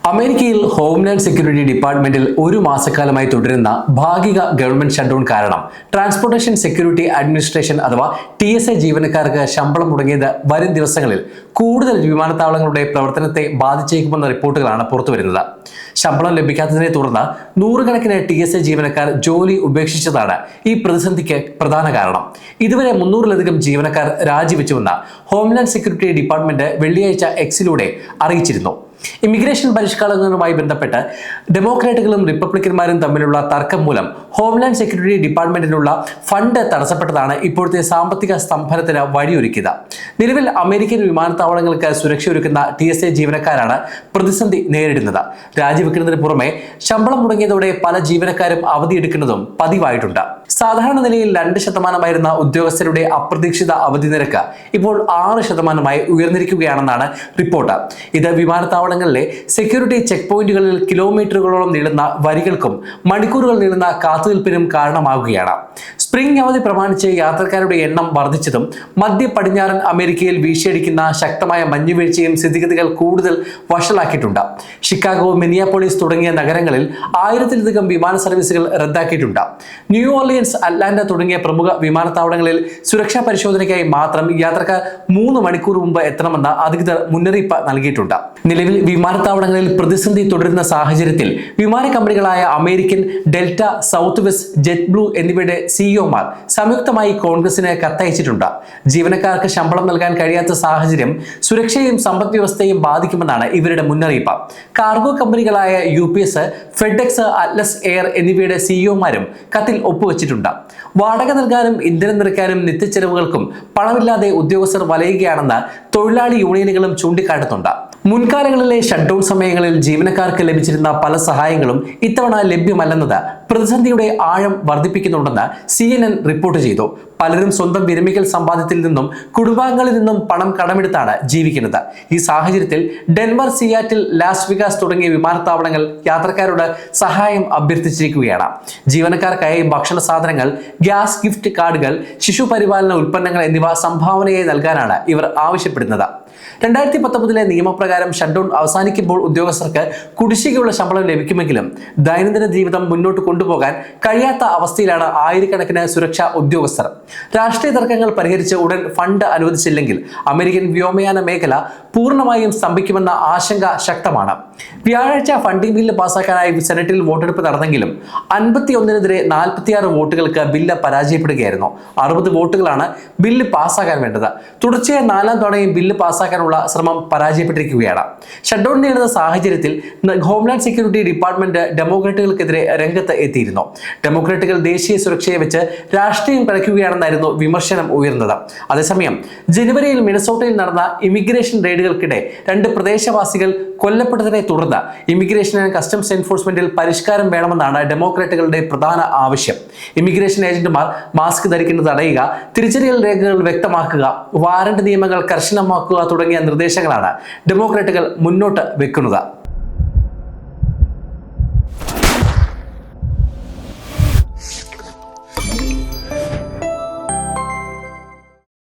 അമേരിക്കയിൽ homeland security ഡിപ്പാർട്ട്മെന്റിൽ ഒരു മാസക്കാലമായി തുടരുന്ന ഭാഗിക ഗവൺമെന്റ് ഷട്ട്ഡൗൺ കാരണം ട്രാൻസ്പോർട്ടേഷൻ സെക്യൂരിറ്റി അഡ്മിനിസ്ട്രേഷൻ അഥവാ TSA ജീവനക്കാർക്ക് ശമ്പളം മുടങ്ങിയത് വരും ദിവസങ്ങളിൽ കൂടുതൽ വിമാനത്താവളങ്ങളുടെ പ്രവർത്തനത്തെ ബാധിച്ചേക്കുമെന്ന റിപ്പോർട്ടുകളാണ് പുറത്തുവരുന്നത്. ശമ്പളം ലഭിക്കാത്തതിനെ തുടർന്ന് നൂറുകണക്കിന് TSA ജീവനക്കാർ ജോലി ഉപേക്ഷിച്ചതാണ് ഈ പ്രതിസന്ധിക്ക് പ്രധാന കാരണം. ഇതുവരെ 300-ലധികം ജീവനക്കാർ രാജിവെച്ചുവെന്ന് ഹോംലാൻഡ് സെക്യൂരിറ്റി ഡിപ്പാർട്ട്മെന്റ് വെള്ളിയാഴ്ച എക്സിലൂടെ അറിയിച്ചിരുന്നു. ഇമിഗ്രേഷൻ പരിഷ്കരണങ്ങളുമായി ബന്ധപ്പെട്ട് ഡെമോക്രാറ്റുകളും റിപ്പബ്ലിക്കന്മാരും തമ്മിലുള്ള തർക്കം മൂലം ഹോംലാൻഡ് സെക്യൂരിറ്റി ഡിപ്പാർട്ട്മെന്റിനുള്ള ഫണ്ട് തടസ്സപ്പെട്ടതാണ് ഇപ്പോഴത്തെ സാമ്പത്തിക സ്തംഭനത്തിന് വഴിയൊരുക്കിയത്. നിലവിൽ അമേരിക്കൻ വിമാനത്താവളങ്ങൾക്ക് സുരക്ഷയൊരുക്കുന്ന TSA ജീവനക്കാരാണ് പ്രതിസന്ധി നേരിടുന്നത്. രാജിവെക്കുന്നതിന് പുറമെ ശമ്പളം മുടങ്ങിയതോടെ പല ജീവനക്കാരും അവധിയെടുക്കുന്നതും പതിവായിട്ടുണ്ട്. സാധാരണ നിലയിൽ 2% ഉദ്യോഗസ്ഥരുടെ അപ്രതീക്ഷിത അവധി നിരക്ക് ഇപ്പോൾ 6% ഉയർന്നിരിക്കുകയാണെന്നാണ് റിപ്പോർട്ട്. ഇത് വിമാനത്താവളങ്ങളിലെ സെക്യൂരിറ്റി ചെക്ക് പോയിന്റുകളിൽ കിലോമീറ്ററുകളോളം നീളുന്ന വരികൾക്കും മണിക്കൂറുകൾ നീളുന്ന കാത്തുനിൽപ്പിനും കാരണമാകുകയാണ്. സ്പ്രിംഗ് അവധി പ്രമാണിച്ച് യാത്രക്കാരുടെ എണ്ണം വർദ്ധിച്ചതും മധ്യ പടിഞ്ഞാറൻ അമേരിക്കയിൽ വീശിയടിക്കുന്ന ശക്തമായ മഞ്ഞുവീഴ്ചയും സ്ഥിതിഗതികൾ കൂടുതൽ വഷളാക്കിയിട്ടുണ്ട്. ഷിക്കാഗോ, മിനിയാപോളിസ് തുടങ്ങിയ നഗരങ്ങളിൽ 1000-ലധികം വിമാന സർവീസുകൾ റദ്ദാക്കിയിട്ടുണ്ട്. ന്യൂ ഓർലിയൻസ്, അറ്റ്ലാന്റ തുടങ്ങിയ പ്രമുഖ വിമാനത്താവളങ്ങളിൽ സുരക്ഷാ പരിശോധനയ്ക്കായി മാത്രം യാത്രക്കാർ 3 മണിക്കൂർ മുമ്പ് എത്തണമെന്ന് അധികൃതർ മുന്നറിയിപ്പ് നൽകിയിട്ടുണ്ട്. നിലവിൽ വിമാനത്താവളങ്ങളിൽ പ്രതിസന്ധി തുടരുന്ന സാഹചര്യത്തിൽ വിമാന കമ്പനികളായ American, Delta, Southwest, JetBlue എന്നിവയുടെ സിഇഒമാർ സംയുക്തമായി കോൺഗ്രസിന് കത്തയച്ചിട്ടുണ്ട്. ജീവനക്കാർക്ക് ശമ്പളം നൽകാൻ കഴിയാത്ത സാഹചര്യം സുരക്ഷയും സമ്പദ് വ്യവസ്ഥയും ബാധിക്കുമെന്നാണ് ഇവരുടെ മുന്നറിയിപ്പ്. കാർഗോ കമ്പനികളായ UPS, ഫെഡെക്സ്, അറ്റ്ലസ് എയർ എന്നിവയുടെ സിഇഒമാരും കത്തിൽ ഒപ്പുവെച്ചിട്ടുണ്ട്. വാടക നൽകാനും ഇന്ധനം നിറയ്ക്കാനും നിത്യച്ചെലവുകൾക്കും പണമില്ലാതെ ഉദ്യോഗസ്ഥർ വലയുകയാണെന്ന് തൊഴിലാളി യൂണിയനുകളും ചൂണ്ടിക്കാട്ടുന്നുണ്ട്. മുൻകാലങ്ങളിലെ ഷട്ട്ഡൗൺ സമയങ്ങളിൽ ജീവനക്കാർക്ക് ലഭിച്ചിരുന്ന പല സഹായങ്ങളും ഇത്തവണ ലഭ്യമല്ലെന്നത് പ്രതിസന്ധിയുടെ ആഴം വർദ്ധിപ്പിക്കുന്നുണ്ടെന്ന് CNN റിപ്പോർട്ട് ചെയ്തു. പലരും സ്വന്തം വിരമിക്കൽ സമ്പാദ്യത്തിൽ നിന്നും കുടുംബാംഗങ്ങളിൽ നിന്നും പണം കടമെടുത്താണ് ജീവിക്കുന്നത്. ഈ സാഹചര്യത്തിൽ ഡെൻവർ, സിയാറ്റിൽ, ലാസ് വെഗാസ് തുടങ്ങിയ വിമാനത്താവളങ്ങൾ യാത്രക്കാരോട് സഹായം അഭ്യർത്ഥിച്ചിരിക്കുകയാണ്. ജീവനക്കാർക്കായി ഭക്ഷണ സാധനങ്ങൾ, ഗ്യാസ് ഗിഫ്റ്റ് കാർഡുകൾ, ശിശുപരിപാലന ഉൽപ്പന്നങ്ങൾ എന്നിവ സംഭാവനയായി നൽകാനാണ് ഇവർ ആവശ്യപ്പെടുന്നത്. 2019 നിയമപ്രകാരം ഷട്ട്ഡൗൺ അവസാനിക്കുമ്പോൾ ഉദ്യോഗസ്ഥർക്ക് കുടിശ്ശികയുള്ള ശമ്പളം ലഭിക്കുമെങ്കിലും ദൈനംദിന ജീവിതം മുന്നോട്ട് കൊണ്ടുപോകാൻ കഴിയാത്ത അവസ്ഥയിലാണ് ആയിരക്കണക്കിന് സുരക്ഷാ ഉദ്യോഗസ്ഥർ. രാഷ്ട്രീയ തർക്കങ്ങൾ പരിഹരിച്ച് ഉടൻ ഫണ്ട് അനുവദിച്ചില്ലെങ്കിൽ അമേരിക്കൻ വ്യോമയാന മേഖല പൂർണ്ണമായും സ്തംഭിക്കുമെന്ന ആശങ്ക ശക്തമാണ്. വ്യാഴാഴ്ച ഫണ്ടിംഗ് ബില്ല് പാസാക്കാനായി സെനറ്റിൽ വോട്ടെടുപ്പ് നടന്നെങ്കിലും 51-നെതിരെ 46 വോട്ടുകൾക്ക് ബില്ല് പരാജയപ്പെടുകയായിരുന്നു. 60 വോട്ടുകളാണ് ബില്ല് പാസ്സാക്കാൻ വേണ്ടത്. തുടർച്ചയായ 4ാം തവണയും ബില്ല് പാസ്സാക്കാനുള്ള ശ്രമം പരാജയപ്പെട്ടിരിക്കുകയാണ്. ഷട്ട്ഡൗൺ നേരിടുന്ന സാഹചര്യത്തിൽ ഹോംലാൻഡ് സെക്യൂരിറ്റി ഡിപ്പാർട്ട്മെന്റ് ഡെമോക്രാറ്റുകൾക്കെതിരെ രംഗത്ത് എത്തിയിരുന്നു. ഡെമോക്രാറ്റുകൾ ദേശീയ സുരക്ഷയെ വെച്ച് രാഷ്ട്രീയം കളിക്കുകയാണെന്നായിരുന്നു വിമർശനം ഉയർന്നത്. അതേസമയം ജനുവരിയിൽ മിനസോട്ടയിൽ നടന്ന ഇമിഗ്രേഷൻ റെയ്ഡുകൾക്കിടെ 2 പ്രദേശവാസികൾ കൊല്ലപ്പെട്ടതിനെ തുടർന്ന് ഇമിഗ്രേഷൻ ആൻഡ് കസ്റ്റംസ് എൻഫോഴ്സ്മെന്റിൽ പരിഷ്കാരം വേണമെന്നാണ് ഡെമോക്രാറ്റുകളുടെ പ്രധാന ആവശ്യം. ഇമിഗ്രേഷൻ ഏജന്റുമാർ മാസ്ക് ധരിക്കുന്നത് തടയുക, തിരിച്ചറിയൽ രേഖകൾ വ്യക്തമാക്കുക, വാറന്റ് നിയമങ്ങൾ കർശനമാക്കുക തുടങ്ങിയ നിർദ്ദേശങ്ങളാണ് ഡെമോക്രാറ്റുകൾ മുന്നോട്ട് വെക്കുന്നത്.